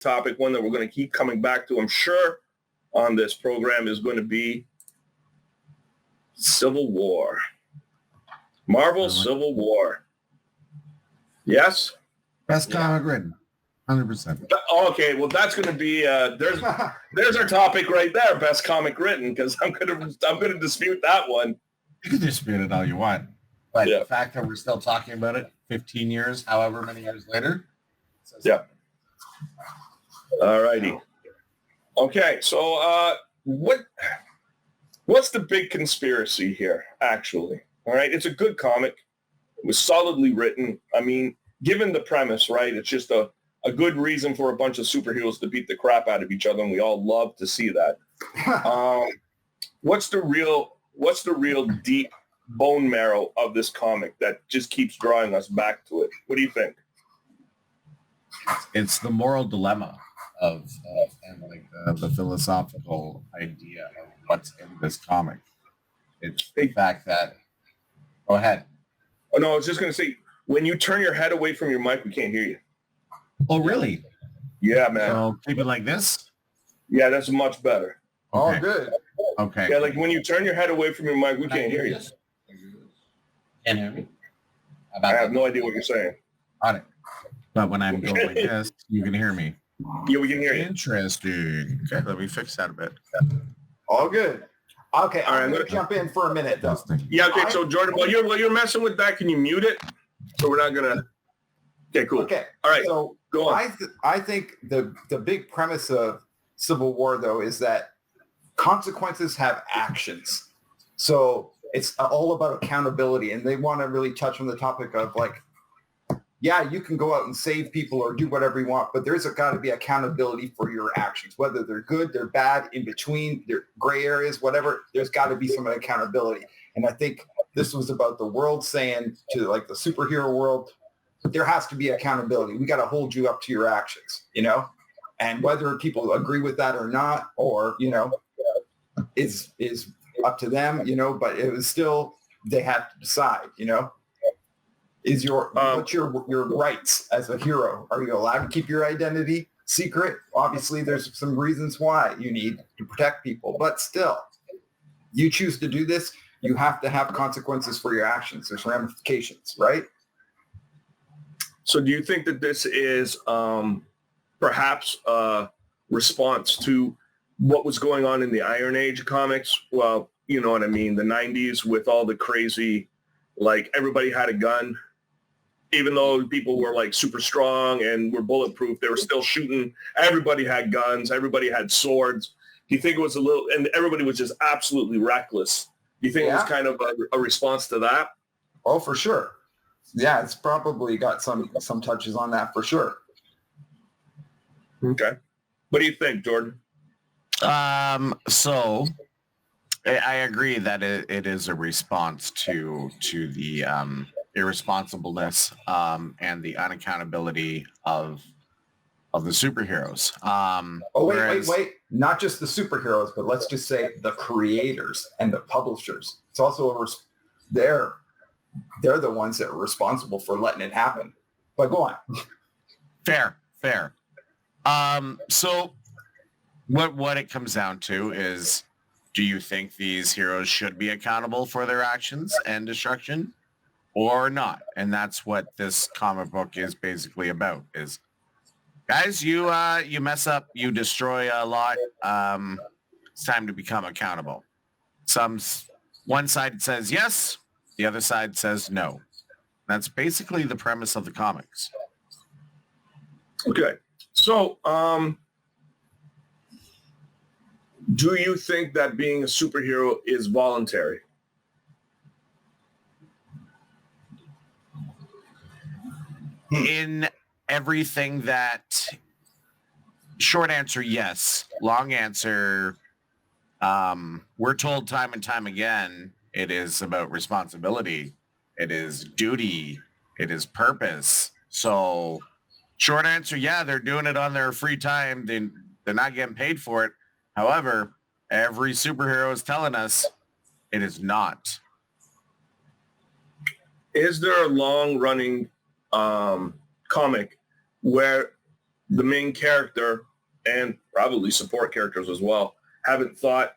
topic, one that we're going to keep coming back to, I'm sure, on this program is going to be Civil War. Marvel Civil War. Yes? Best comic written. 100%. Okay, well, that's going to be there's our topic right there, best comic written, because I'm gonna dispute that one. You can dispute it all you want, but the fact that we're still talking about it 15 years, however many years later. Yeah. All righty. Okay, so what's the big conspiracy here, actually? All right, it's a good comic. It was solidly written. I mean, given the premise, right, it's just a good reason for a bunch of superheroes to beat the crap out of each other, and we all love to see that. What's the real deep bone marrow of this comic that just keeps drawing us back to it? What do you think? It's the moral dilemma of the philosophical idea of what's in this comic. It's the fact that... Go ahead. Oh, no, I was just going to say, when you turn your head away from your mic, we can't hear you. Oh, really? Yeah, man. So keep it like this? Yeah, that's much better. Okay. Oh, good. Okay. Yeah, like when you turn your head away from your mic, we can't hear you. Can't hear me? I have no idea what you're saying. Got it. But when I'm going like this, you can hear me. Yeah, we can hear you. Interesting. Okay, let me fix that a bit. All good. Okay, all right, I'm going to jump in for a minute, though. Yeah, okay, so Jordan, while you're messing with that, can you mute it? So we're not going to... Okay, cool. Okay. All right, so go on. I think the big premise of Civil War, though, is that consequences have actions. So it's all about accountability, and they want to really touch on the topic of, like, yeah, you can go out and save people or do whatever you want, but there's got to be accountability for your actions, whether they're good, they're bad, in between, they're gray areas, whatever. There's got to be some accountability. And I think this was about the world saying to, like, the superhero world, there has to be accountability. We got to hold you up to your actions, you know, and whether people agree with that or not, or, you know, is up to them, you know, but it was still, they have to decide, you know. Is what's your rights as a hero? Are you allowed to keep your identity secret? Obviously, there's some reasons why you need to protect people, but still, you choose to do this, you have to have consequences for your actions. There's ramifications, right? So do you think that this is perhaps a response to what was going on in the Iron Age comics? Well, you know what I mean, the 90s with all the crazy, like everybody had a gun. Even though people were like super strong and were bulletproof, they were still shooting. Everybody had guns. Everybody had swords. Do you think it was a little, and everybody was just absolutely reckless. Do you think it was kind of a response to that? Oh, for sure. Yeah, it's probably got some touches on that for sure. Okay. What do you think, Jordan? So I agree that it is a response to the irresponsibleness and the unaccountability of the superheroes. Wait. Not just the superheroes, but let's just say the creators and the publishers. It's also they're the ones that are responsible for letting it happen. But go on. Fair. So what it comes down to is, do you think these heroes should be accountable for their actions and destruction or not? And that's what this comic book is basically about, is, guys, you mess up, you destroy a lot. It's time to become accountable. One side says yes, the other side says no. That's basically the premise of the comics. Okay. So, do you think that being a superhero is voluntary? In everything that... Short answer, yes. Long answer, we're told time and time again, it is about responsibility. It is duty. It is purpose. So short answer, yeah, they're doing it on their free time. They're not getting paid for it. However, every superhero is telling us it is not. Is there a long-running comic where the main character and probably support characters as well haven't thought,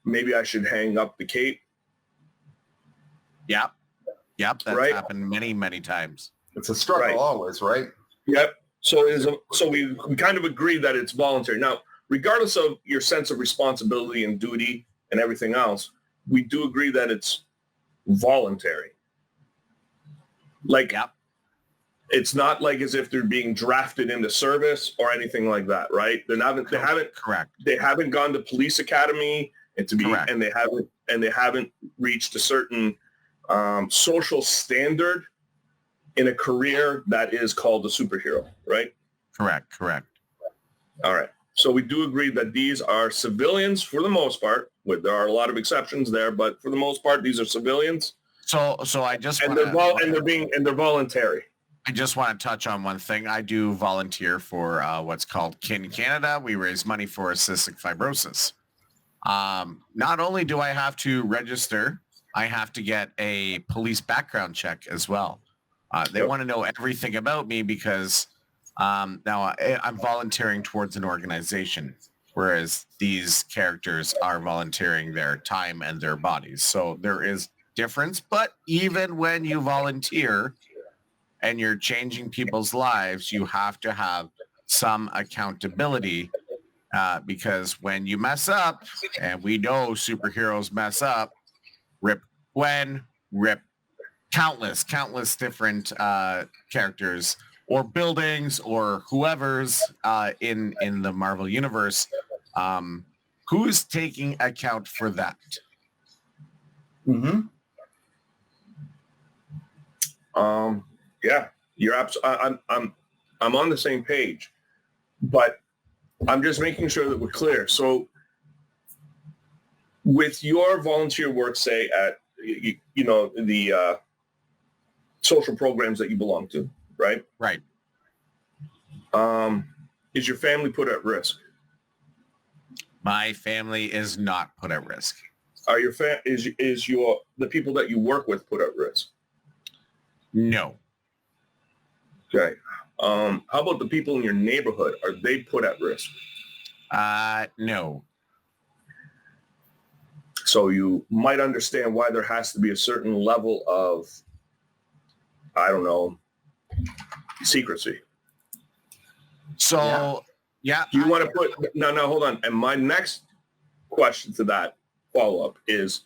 maybe I should hang up the cape? Yep. That's right? happened many, many times. It's a struggle Right. always, right? Yep. So we kind of agree that it's voluntary. Now, regardless of your sense of responsibility and duty and everything else, we do agree that it's voluntary. Like, Yep. it's not like as if they're being drafted into service or anything like that, right? They haven't Correct. gone to police academy Correct. and they haven't reached a certain social standard in a career that is called a superhero, right? Correct. All right. So we do agree that these are civilians for the most part. There are a lot of exceptions there, but for the most part, these are civilians, So I just and want they're voluntary. I just want to touch on one thing. I do volunteer for what's called Kin Canada. We raise money for cystic fibrosis. Not only do I have to register, I have to get a police background check as well. They Yep. want to know everything about me because now I'm volunteering towards an organization, whereas these characters are volunteering their time and their bodies. So there is difference. But even when you volunteer and you're changing people's lives, you have to have some accountability because when you mess up, and we know superheroes mess up, rip Gwen, rip countless different characters or buildings or whoever's in the Marvel universe. Who's taking account for that? Mm-hmm. Yeah, you're absolutely. I'm on the same page, but I'm just making sure that we're clear. So, with your volunteer work, say at the social programs that you belong to, right? Right. Is your family put at risk? My family is not put at risk. Are your the people that you work with put at risk? No. Okay. How about the people in your neighborhood? Are they put at risk? No. So you might understand why there has to be a certain level of, I don't know, secrecy. So, yeah. Do you want to put, no, hold on. And my next question to that follow-up is,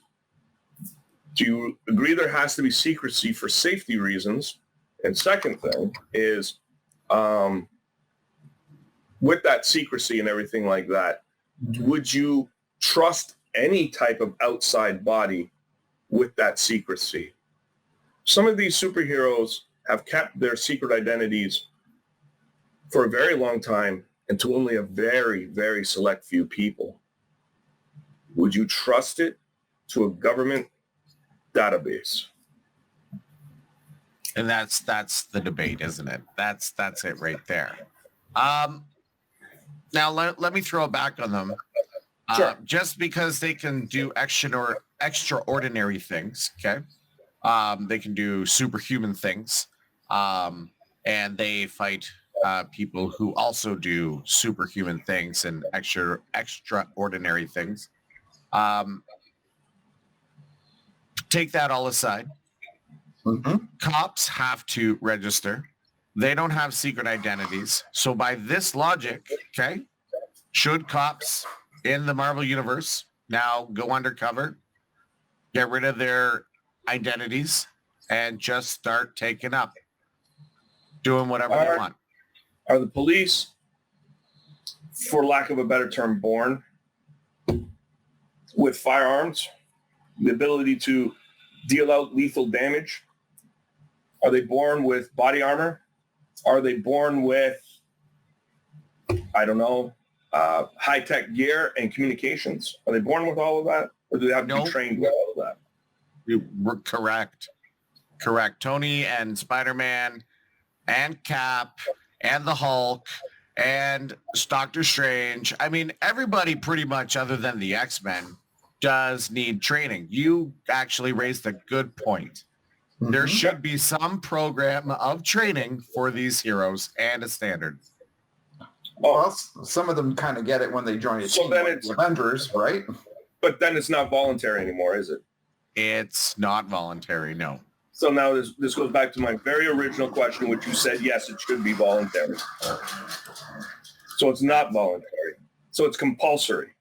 do you agree there has to be secrecy for safety reasons? And second thing is, with that secrecy and everything like that, would you trust any type of outside body with that secrecy? Some of these superheroes have kept their secret identities for a very long time and to only a very, very select few people. Would you trust it to a government database? And that's the debate, isn't it? That's it right there. Now let me throw it back on them. Sure. Just because they can do extraordinary things, okay? They can do superhuman things, and they fight people who also do superhuman things and extraordinary things. Take that all aside. Mm-hmm. Cops have to register. They don't have secret identities. So by this logic, okay, should cops in the Marvel universe now go undercover, get rid of their identities, and just start taking up, doing whatever they want? Are the police, for lack of a better term, born with firearms, the ability to deal out lethal damage? Are they born with body armor? Are they born with, I don't know, high-tech gear and communications? Are they born with all of that? Or do they have to be trained with all of that? Correct. Tony and Spider-Man and Cap and the Hulk and Doctor Strange. I mean, everybody pretty much other than the X-Men does need training. You actually raised a good point. There Mhm. should be some program of training for these heroes and a standard. Well, some of them kind of get it when they join a So team, then like it's- the Avengers, right? But then it's not voluntary anymore, is it? It's not voluntary, no. So now this goes back to my very original question, which you said, yes, it should be voluntary. So it's not voluntary. So it's compulsory.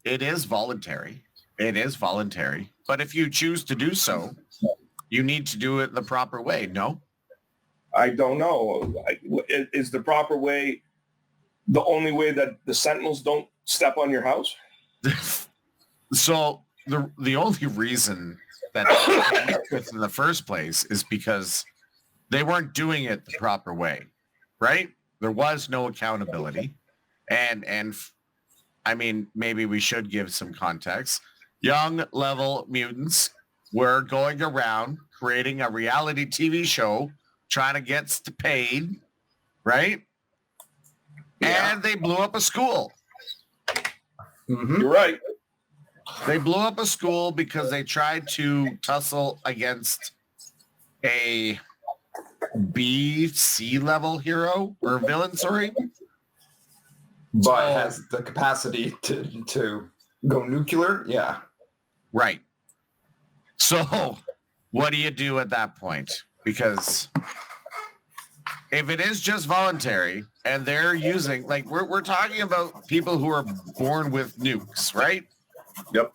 It is voluntary. It is voluntary. But if you choose to do so, you need to do it the proper way, no? I don't know. Is the proper way the only way that the Sentinels don't step on your house? So the only reason that they came up with in the first place is because they weren't doing it the proper way, right? There was no accountability. And I mean, maybe we should give some context. Young level mutants were going around creating a reality TV show, trying to get paid, right? Yeah. And they blew up a school. Mhm. You're right. They blew up a school because they tried to tussle against a B, C level hero or villain, sorry. But So- has the capacity to go nuclear. Yeah. Right. So what do you do at that point? Because if it is just voluntary and they're using, like we're talking about people who are born with nukes, right? Yep.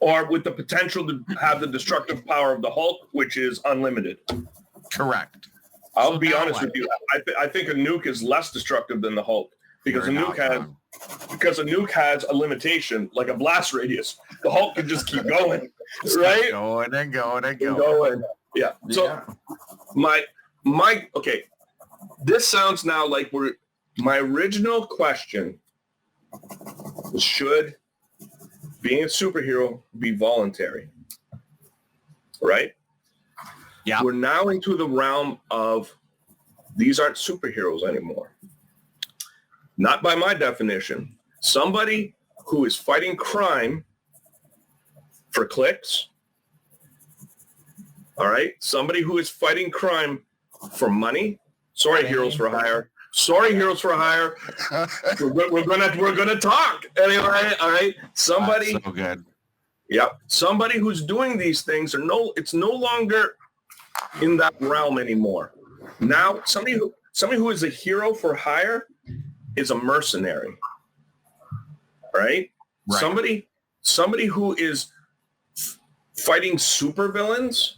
Or with the potential to have the destructive power of the Hulk, which is unlimited. Correct. I'll So be now honest what? with you. I think a nuke is less destructive than the Hulk because You're a not wrong. a nuke has a limitation, like a blast radius. The Hulk can just keep going, Just keep right? going and going and Keep going. going. Yeah. So Yeah. my okay. This sounds now like my original question was, should being a superhero be voluntary? Right? Yeah. We're now into the realm of these aren't superheroes anymore. Not by my definition. Somebody who is fighting crime for clicks. All right. Somebody who is fighting crime for money. Sorry, Heroes for Hire. Sorry, Heroes for Hire. We're gonna talk anyway. All right. Somebody. That's so good. Yep. Somebody who's doing these things it's no longer in that realm anymore. Now somebody who is a hero for hire is a mercenary. Right? Right. Somebody who is fighting supervillains,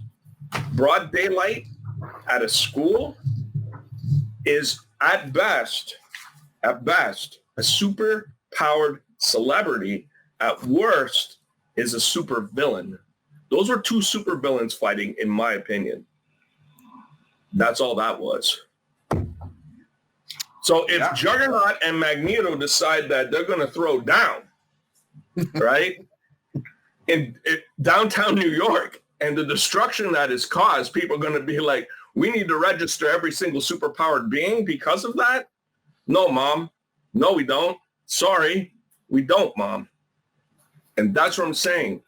broad daylight at a school is at best a super powered celebrity. At worst is a super villain. Those were two super villains fighting, in my opinion. That's all that was. So if Yeah. Juggernaut and Magneto decide that they're going to throw down, right, in downtown New York, and the destruction that is caused, people are going to be like, we need to register every single superpowered being because of that? No, Mom. No, we don't. Sorry, we don't, Mom. And that's what I'm saying.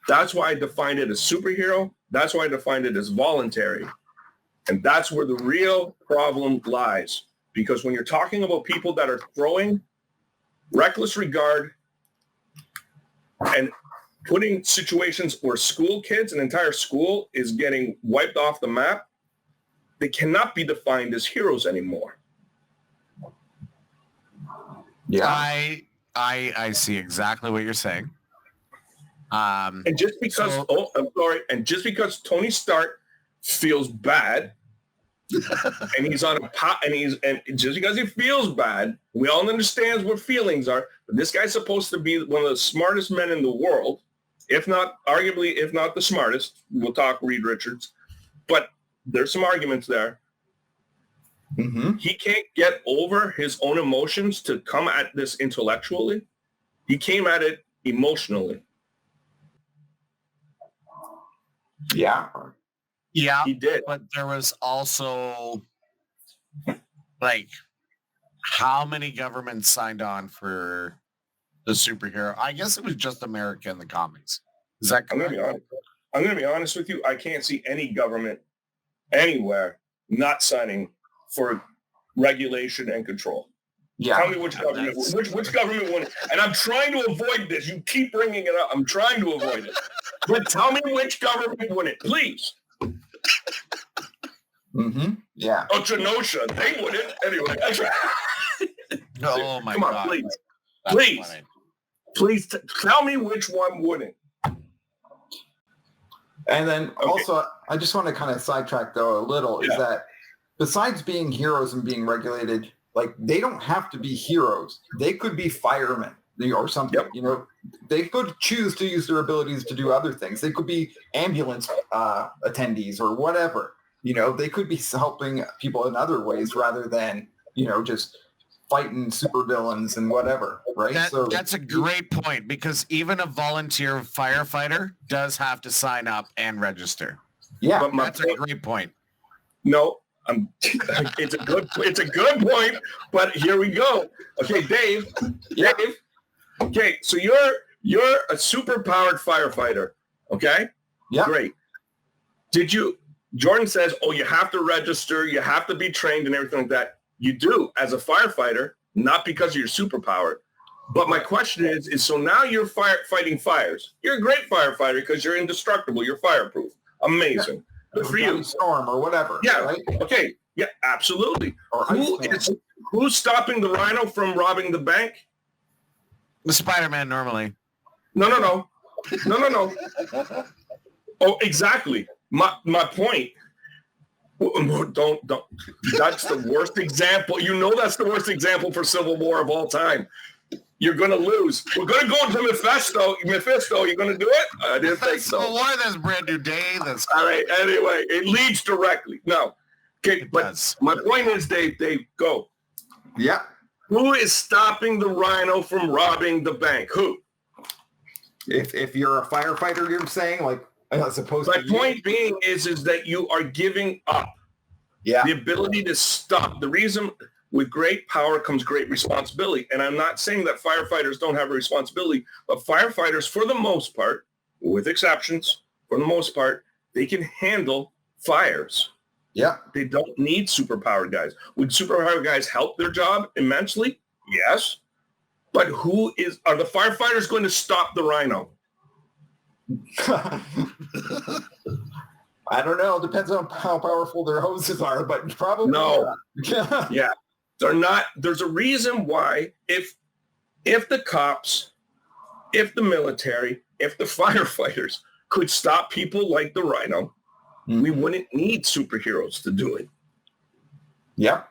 That's why I defined it as superhero. That's why I defined it as voluntary. And that's where the real problem lies. Because when you're talking about people that are throwing reckless regard and putting situations where school kids, an entire school is getting wiped off the map, they cannot be defined as heroes anymore. Yeah. I see exactly what you're saying. And just because, and just because Tony Stark feels bad and he's on a pot and just because he feels bad, we all understand what feelings are, but this guy's supposed to be one of the smartest men in the world, if not the smartest. We'll talk Reed Richards, but there's some arguments there. Mm-hmm. He can't get over his own emotions to come at this intellectually. He came at it emotionally. Yeah. Yeah, He did. but there was also like how many governments signed on for the superhero? I guess it was just America in the comics. Is that I'm going to be honest. I'm going to be honest with you. I can't see any government anywhere not signing for regulation and control. Yeah. Tell me which government, which government wouldn't. And I'm trying to avoid this. You keep bringing it up. I'm trying to avoid it. But tell me which government wouldn't, please. Mm-hmm. Yeah. Oh, Genosha, they wouldn't. Anyway, that's right. Oh my Come on, God. please. That's Please. funny. Please tell me which one wouldn't. And then also, I just want to kind of sidetrack though a little, is that besides being heroes and being regulated, like they don't have to be heroes. They could be firemen or something. Yep. You know, they could choose to use their abilities to do other things. They could be ambulance attendees or whatever. You know, they could be helping people in other ways rather than, you know, just fighting supervillains and whatever, right? That's a great point, because even a volunteer firefighter does have to sign up and register. Yeah, But That's a great point. No, it's a good point, but here we go. Okay, Dave. Okay, so you're a super powered firefighter. Okay? Yeah. Great. Jordan says, oh, you have to register, you have to be trained and everything like that. You do as a firefighter, not because you're superpowered. But my question is so now you're fighting fires. You're a great firefighter because you're indestructible. You're fireproof. Amazing. Yeah. Good for you. Storm or whatever. Yeah. Right? Okay. Yeah, absolutely. Or Who's stopping the Rhino from robbing the bank? The Spider-Man normally. No. Oh, exactly. My point. Don't. That's the worst example. You know that's the worst example for Civil War of all time. You're going to lose. We're going to go into Mephisto. You're going to do it? I didn't think so. Civil War, that's Brand New Day. That's all right. Anyway, it leads directly. No. Okay, It but does. my point is, Dave, go. Yeah. Who is stopping the Rhino from robbing the bank? Who? If you're a firefighter, you're saying, like, as opposed My to point being is that you are giving up yeah. the ability to stop. The reason with great power comes great responsibility. And I'm not saying that firefighters don't have a responsibility, but firefighters, for the most part, with exceptions, for the most part, they can handle fires. Yeah. They don't need superpowered guys. Would superpowered guys help their job immensely? Yes. But are the firefighters going to stop the Rhino? I don't know. Depends on how powerful their hoses are, but probably No. Yeah. Yeah. They're not. There's a reason why if the cops, if the military, if the firefighters could stop people like the Rhino, we wouldn't need superheroes to do it. Yeah.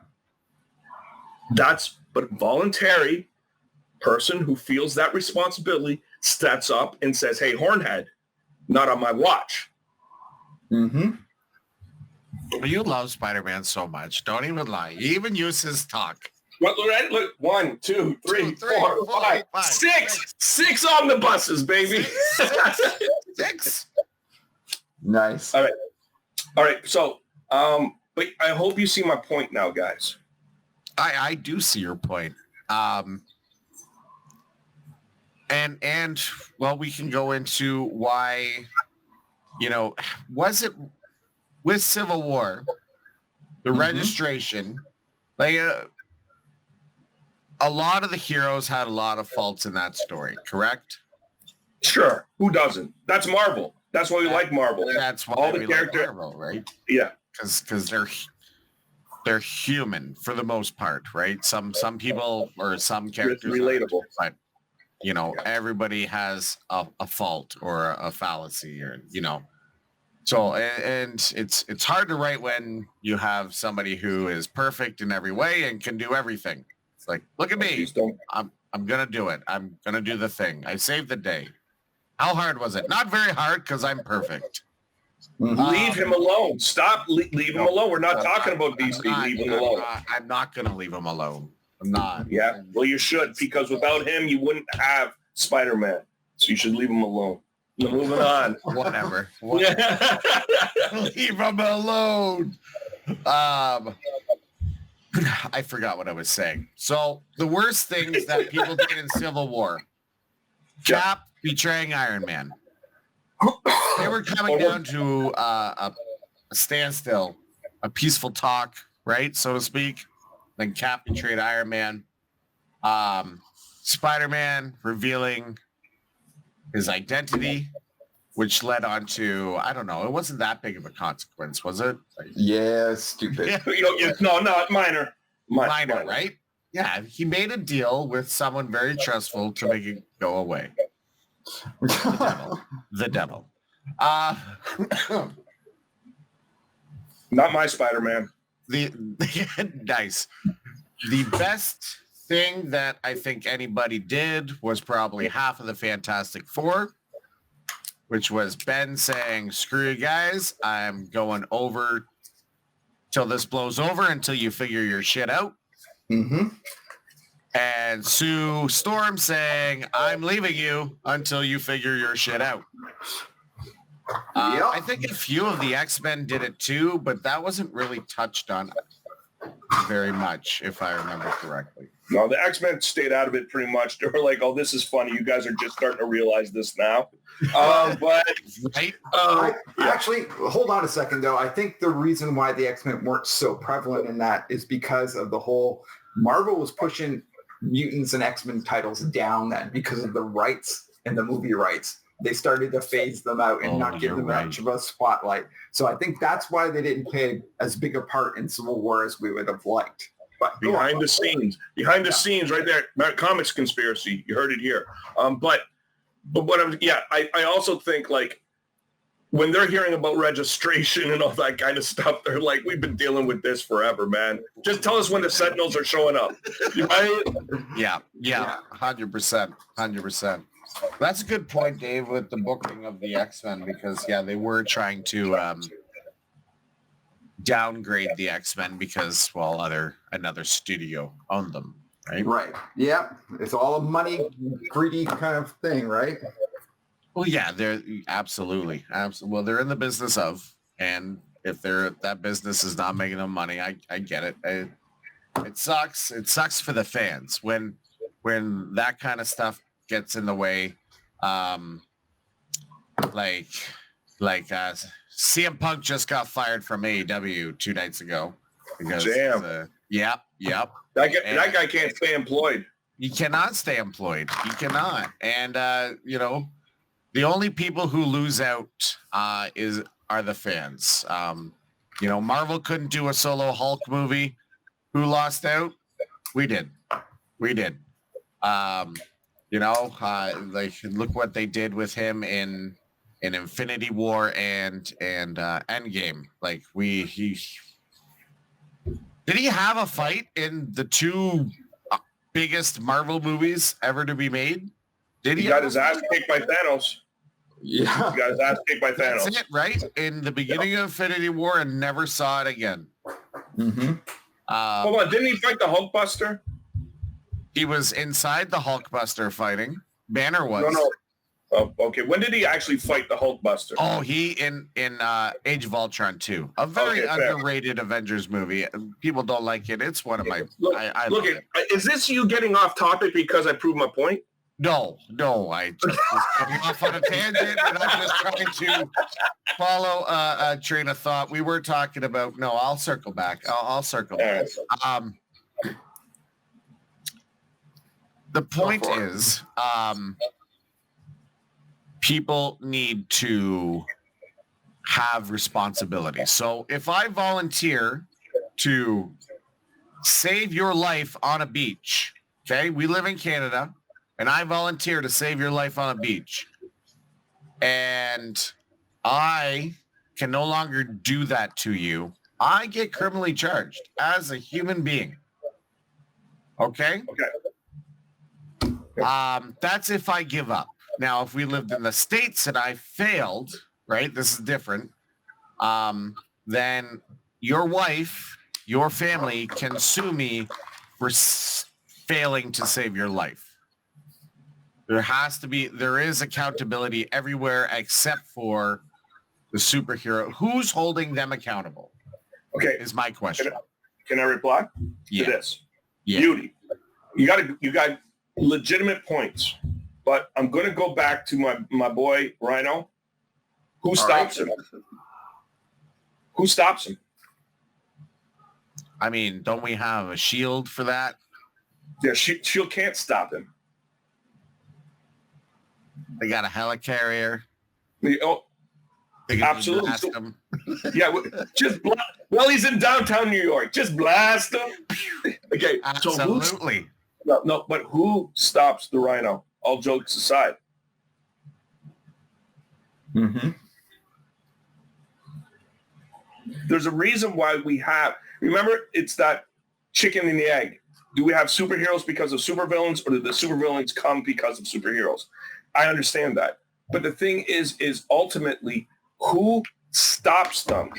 But voluntary person who feels that responsibility steps up and says, hey, Hornhead, not on my watch. Mm-hmm. You love Spider-Man so much. Don't even lie. You even use his talk. Look, 1, 2, 3, 4, 5, 6. 6 on the buses, baby. 6. Nice. All right. So, but I hope you see my point now, guys. I do see your point. And well, we can go into why, was it with Civil War, the registration, like a lot of the heroes had a lot of faults in that story, correct? Sure. Who doesn't? That's Marvel. That's why we like Marvel. That's why all the we characters, like Marvel, right? Yeah. Because they're human for the most part, right? Some people or some characters relatable, but everybody has a fault or a fallacy, or So and it's hard to write when you have somebody who is perfect in every way and can do everything. It's like, look at me, I'm gonna do it. I'm gonna do the thing. I saved the day. How hard was it? Not very hard because I'm perfect. Leave him alone. Stop. Leave him alone. We're not talking about DC. Leave him alone. I'm not going to leave him alone. I'm not. Yeah. Well, you should, because without him, you wouldn't have Spider-Man. So you should leave him alone. Moving on. Whatever. Leave him alone. I forgot what I was saying. So the worst things that people did in Civil War. Cap betraying Iron Man. They were coming down to a standstill, a peaceful talk, right, so to speak. Then Cap betrayed Iron Man. Spider-Man revealing his identity, which led on to, I don't know, it wasn't that big of a consequence, was it? Yeah, stupid. Yeah. No, minor. Minor, right? Yeah, he made a deal with someone very trustful to make it go away. The devil. Not my Spider-Man. Nice. The best thing that I think anybody did was probably half of the Fantastic Four, which was Ben saying, screw you guys, I'm going over till this blows over until you figure your shit out. Mm-hmm. And Sue Storm saying, I'm leaving you until you figure your shit out. I think a few of the X-Men did it too, but that wasn't really touched on very much, if I remember correctly. No, the X-Men stayed out of it pretty much. They were like, oh, this is funny. You guys are just starting to realize this now. But right? Actually, hold on a second, though. I think the reason why the X-Men weren't so prevalent in that is because of the whole Marvel was pushing mutants and X-Men titles down then because of the rights and the movie rights. They started to phase them out and not give them much of a spotlight. So I think that's why they didn't play as big a part in Civil War as we would have liked. But behind the scenes right there, comics conspiracy, you heard it here. But what I also think, like, when they're hearing about registration and all that kind of stuff, they're like, we've been dealing with this forever, man. Just tell us when the Sentinels are showing up. Right? Yeah, 100%. That's a good point, Dave, with the booking of the X-Men, because, they were trying to downgrade the X-Men because, well, another studio owned them, right? Right. Yeah. It's all a money greedy kind of thing, right? Well, yeah, they're absolutely. Well, they're in the business of, and if that business is not making them money, I get it. It sucks. It sucks for the fans when that kind of stuff gets in the way. Like CM Punk just got fired from AEW 2 nights ago because yep. That guy can't stay employed. He cannot stay employed. He cannot. And the only people who lose out are the fans. Marvel couldn't do a solo Hulk movie. Who lost out? We did. Look what they did with him in Infinity War and Endgame. Like did he have a fight in the 2 biggest Marvel movies ever to be made? Did he got his ass kicked by Thanos? Yeah. He got his ass kicked by Thanos. That's it, right? In the beginning of Infinity War and never saw it again. Mm-hmm. Hold on, didn't he fight the Hulkbuster? He was inside the Hulkbuster fighting. Banner was. No. Oh, okay. When did he actually fight the Hulkbuster? Oh, he in Age of Ultron 2. A very underrated Avengers movie. People don't like it. It's one of my... I love it. Is this you getting off topic because I proved my point? No. I just was coming off on a tangent, and I'm just trying to follow a train of thought. We were talking about... No, I'll circle back. I'll circle back. The point is... people need to have responsibility. So if I volunteer to save your life on a beach, okay, we live in Canada, and I volunteer to save your life on a beach, and I can no longer do that to you, I get criminally charged as a human being. Okay? That's if I give up. Now, if we lived in the States and I failed, right, this is different, then your wife, your family can sue me for failing to save your life. There is accountability everywhere except for the superhero. Who's holding them accountable? Okay. Is my question. Can I reply to this? Yeah. Beauty. You got legitimate points. But I'm going to go back to my boy Rhino. Who stops him? Who stops him? I mean, don't we have a shield for that? Yeah, Shield can't stop him. They got a helicarrier. Oh, They can absolutely. blast him. yeah, well, he's in downtown New York. Just blast him. Okay, Absolutely. so no, but who stops the Rhino? All jokes aside. Mm-hmm. There's a reason why we have. Remember, it's that chicken and the egg. Do we have superheroes because of supervillains, or do the supervillains come because of superheroes? I understand that. But the thing is ultimately, who stops them?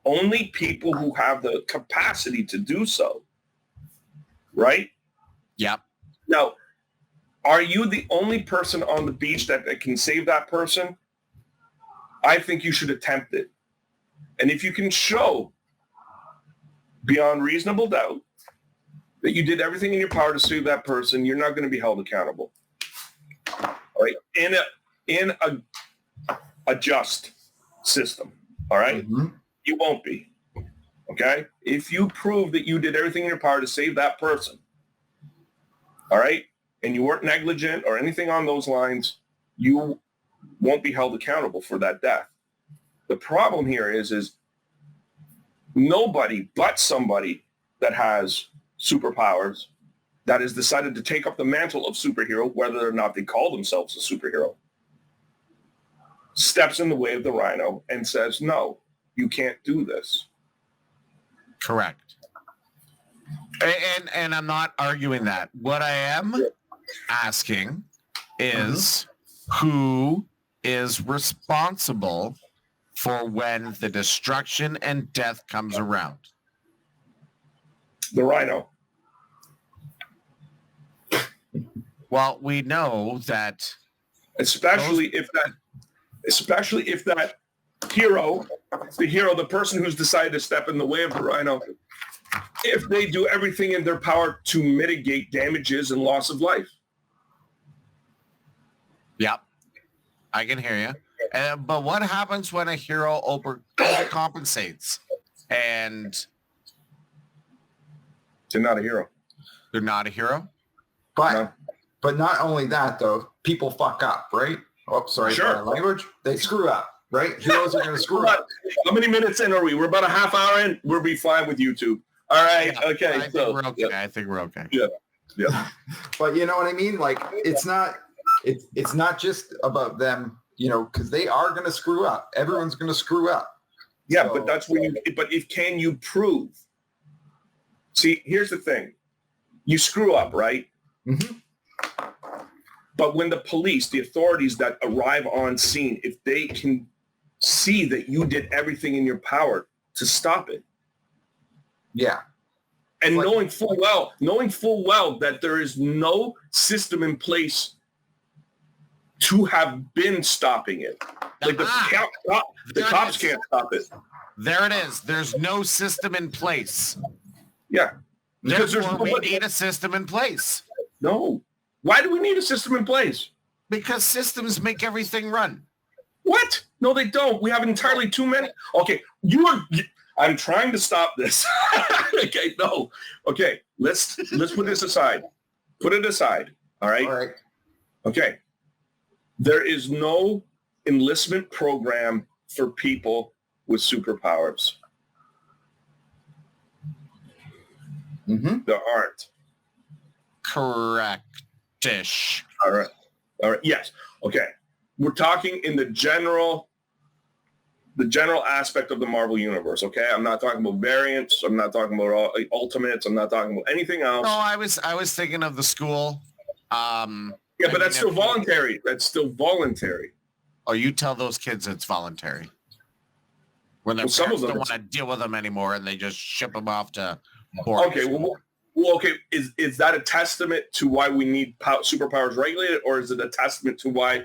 Only people who have the capacity to do so. Right? Yep. Now, are you the only person on the beach that can save that person? I think you should attempt it. And if you can show beyond reasonable doubt that you did everything in your power to save that person, you're not going to be held accountable. All right? In a just system. All right? Mm-hmm. You won't be. Okay? If you prove that you did everything in your power to save that person, all right, and you weren't negligent or anything on those lines, you won't be held accountable for that death. The problem here is nobody but somebody that has superpowers that has decided to take up the mantle of superhero, whether or not they call themselves a superhero, steps in the way of the Rhino and says, no, you can't do this. Correct. And I'm not arguing that. What I am asking is who is responsible for when the destruction and death comes around? The Rhino. Well, we know that Especially if that hero, the person who's decided to step in the way of the Rhino, if they do everything in their power to mitigate damages and loss of life. Yep. I can hear you. But what happens when a hero overcompensates and They're not a hero. they're not a hero? But No. but not only that though, people fuck up, right? Oh, sorry, Sure. for my language. They screw up, right? Heroes are going to screw up. How many minutes in are we? We're about a half hour in. We'll be fine with YouTube. All right. Yeah, Okay. I think we're okay. I think we're okay. Yeah. But you know what I mean? Like it's not just about them, you know, because they are going to screw up. Everyone's going to screw up. Yeah, So- but that's where can you prove? See, here's the thing. You screw up, right? Mhm. But when the police, the authorities that arrive on scene, if they can see that you did everything in your power to stop it, Yeah. and Like- knowing full well that there is no system in place to have been stopping it. Like the There it cops is. can't stop it. There it is. There's no system in place. Yeah. Because there's Therefore, we nobody. need a system in place No. Why do we need a system in place? because systems make everything run. What? No, they don't. We have entirely too many. Okay, I'm trying to stop this. Okay, no. Okay, let's put this aside. Put it aside. All right. All right. Okay. There is no enlistment program for people with superpowers. Mm-hmm. There aren't. Correct-ish. All right. Yes. Okay. We're talking in the general aspect of the Marvel universe. Okay. I'm not talking about variants. I'm not talking about ultimates. I'm not talking about anything else. No, I was thinking of the school. Yeah, but that's still voluntary. That's still voluntary. Oh, you tell those kids it's voluntary. When their Well, some of parents them don't it's- want to deal with them anymore and they just ship them off to boarding Okay. school. Well, okay. Is that a testament to why we need superpowers regulated, or is it a testament to why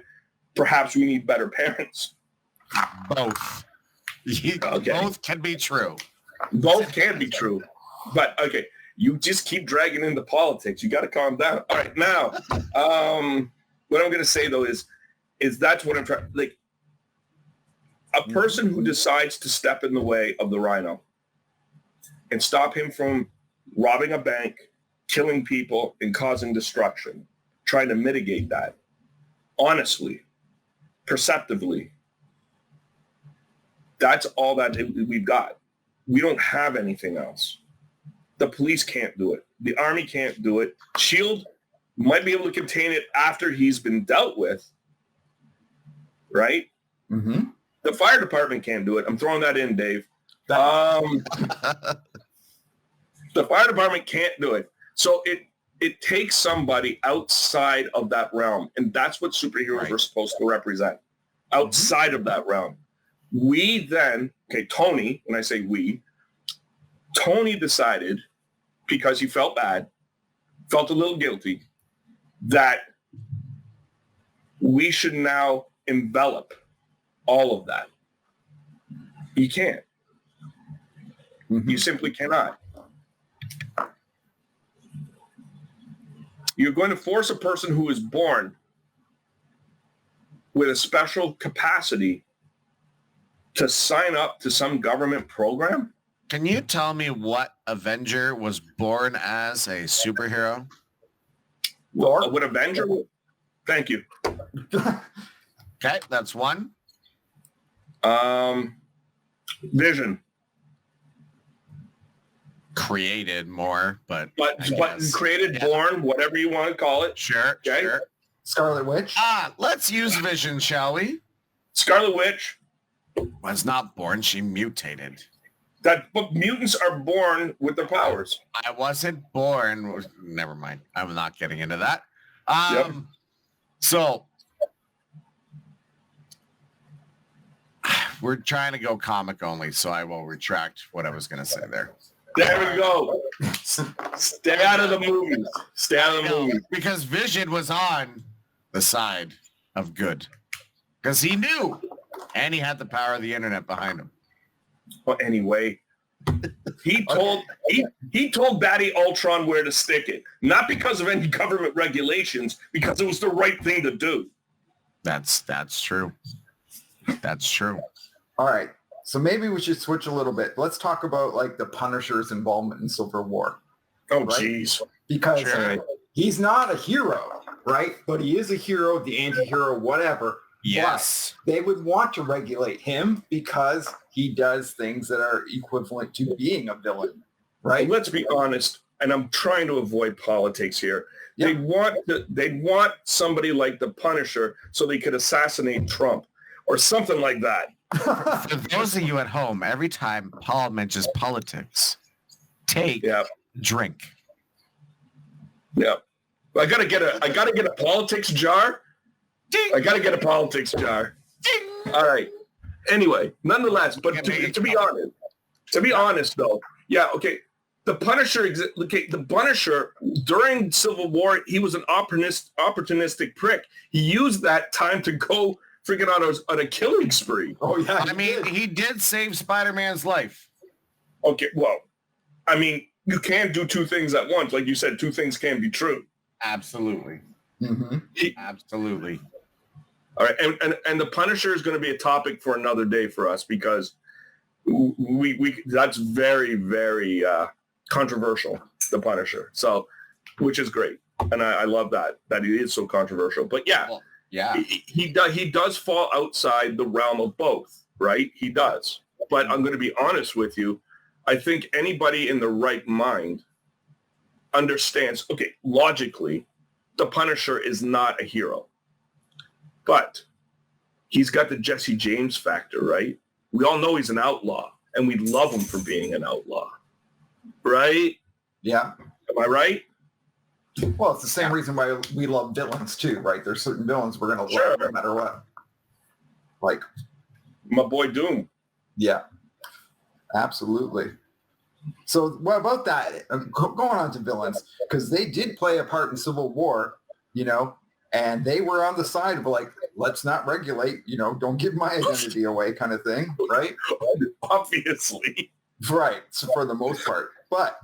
perhaps we need better parents? Both. Okay. Both can be true. Both can be true. But okay, you just keep dragging into politics. You got to calm down. All right. Now, what I'm going to say though is that's what I'm trying. Like, A person who decides to step in the way of the rhino and stop him from robbing a bank, killing people, and causing destruction, trying to mitigate that, honestly, perceptively, that's all that we've got. We don't have anything else. The police can't do it. The army can't do it. SHIELD might be able to contain it after he's been dealt with, right? Mm-hmm. The fire department can't do it. I'm throwing that in, Dave. The fire department can't do it. So it takes somebody outside of that realm. And that's what superheroes are supposed to represent. Outside of that realm. We then, Tony, when I say we, Tony decided, because he felt bad, felt a little guilty, that we should now envelop all of that. You can't. Mm-hmm. You simply cannot. You're going to force a person who is born with a special capacity to sign up to some government program? Can you tell me what Avenger was born as a superhero? Thor? What Avenger? Thank you. Okay, that's one. Vision. Created more, but But created, born, whatever you want to call it. Sure, Okay. sure. Scarlet Witch? Let's use Vision, shall we? Scarlet Witch. Was not born, she mutated. But mutants are born with their powers. I wasn't born. Never mind. I'm not getting into that. Yep. So we're trying to go comic only, so I will retract what I was going to say there. There we go. Stay out of the movies. Stay out of the movies. Because Vision was on the side of good. Because he knew. And he had the power of the internet behind him. Well, anyway, he told Batty Ultron where to stick it. Not because of any government regulations, because it was the right thing to do. That's true. That's true. All right. So maybe we should switch a little bit. Let's talk about like the Punisher's involvement in Civil War. Oh, Right? jeez. Because Sure. he's not a hero, right? But he is a hero, the anti-hero, whatever. Yes. But they would want to regulate him because he does things that are equivalent to being a villain, right? Let's be honest, and I'm trying to avoid politics here. Yeah. They want somebody like the Punisher so they could assassinate Trump or something like that. For those of you at home, every time Paul mentions politics, take Yeah. drink. Yeah. I gotta get a politics jar. Ding, I gotta get a politics jar. ding. All right. Anyway, nonetheless, but to be honest though, yeah, okay. The Punisher during Civil War, he was an opportunistic prick. He used that time to go freaking on a killing spree. Oh yeah. I mean, he did save Spider-Man's life. Okay, well, I mean, you can't do two things at once. Like you said, two things can be true. Absolutely. Mhm. Absolutely. All right, and the Punisher is going to be a topic for another day for us because we that's very, very controversial, the Punisher. So, which is great, and I love that he is so controversial. But yeah, Well, yeah. he does fall outside the realm of both, right? He does. But I'm going to be honest with you. I think anybody in the right mind understands, okay, logically, the Punisher is not a hero. But he's got the Jesse James factor, right? We all know he's an outlaw, and we love him for being an outlaw, right? Yeah. Am I right? Well, it's the same reason why we love villains too, right? There's certain villains we're going to Sure. love no matter what. Like, My boy Doom. yeah, absolutely. So what about that? Going on to villains, because they did play a part in Civil War, and they were on the side of like, let's not regulate, don't give my identity away kind of thing, right? Obviously. Right. So for the most part. But,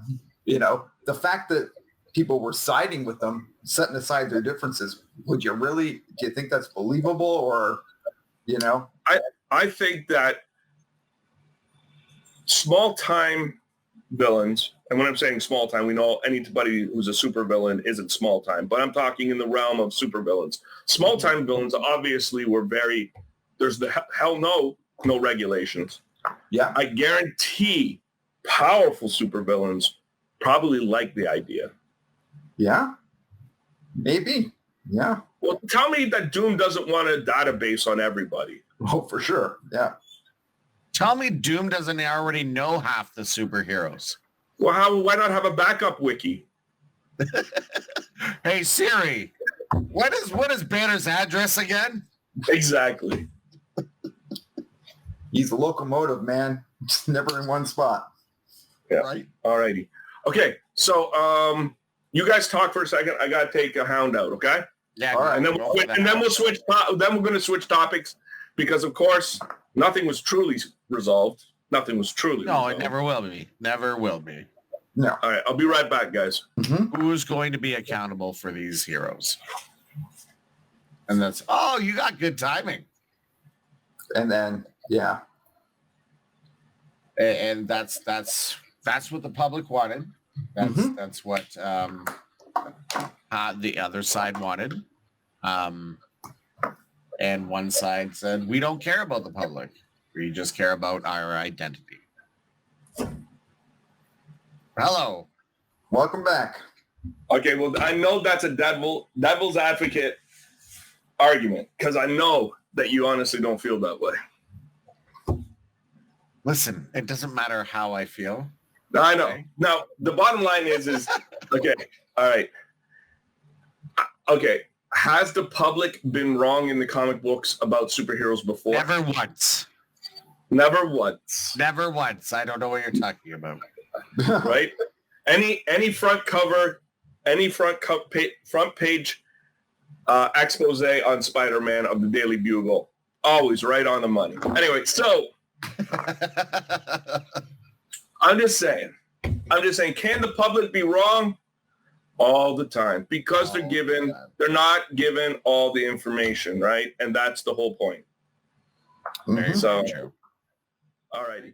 the fact that people were siding with them, setting aside their differences, do you think that's believable or, I think that small time villains, and when I'm saying small time, we know anybody who's a super villain isn't small time, but I'm talking in the realm of super villains. Small time villains obviously were there's the hell no regulations. Yeah. I guarantee powerful super villains probably like the idea. Yeah. Maybe. Yeah. Well, tell me that Doom doesn't want a database on everybody. Oh, for sure. Yeah. Tell me Doom doesn't already know half the superheroes. Well, why not have a backup wiki? Hey Siri, what is Banner's address again? Exactly. He's a locomotive, man. Just never in one spot. Yeah. Right. All righty. Okay. So you guys talk for a second. I gotta take a hound out, okay? Yeah. All right. And then we'll switch then we're gonna switch topics because of course nothing was truly resolved. Nothing was truly No, resolved. it never will be. Never will be. No. All right, I'll be right back, guys. Mm-hmm. Who's going to be accountable for these heroes? And that's you got good timing. And then, yeah. And that's what the public wanted. That's what the other side wanted. And one side said, we don't care about the public. We just care about our identity. Hello. Welcome back. Okay, well, I know that's a devil's advocate argument because I know that you honestly don't feel that way. Listen, it doesn't matter how I feel. I know. Okay. Now, the bottom line is okay, all right. Okay, has the public been wrong in the comic books about superheroes before? Never once. Never once. Never once. I don't know what you're talking about. Right? Any front cover, front page expose on Spider-Man of the Daily Bugle, always right on the money. Anyway, so I'm just saying, can the public be wrong? All the time because they're not given all the information, right? And that's the whole point. Very So, true. all righty.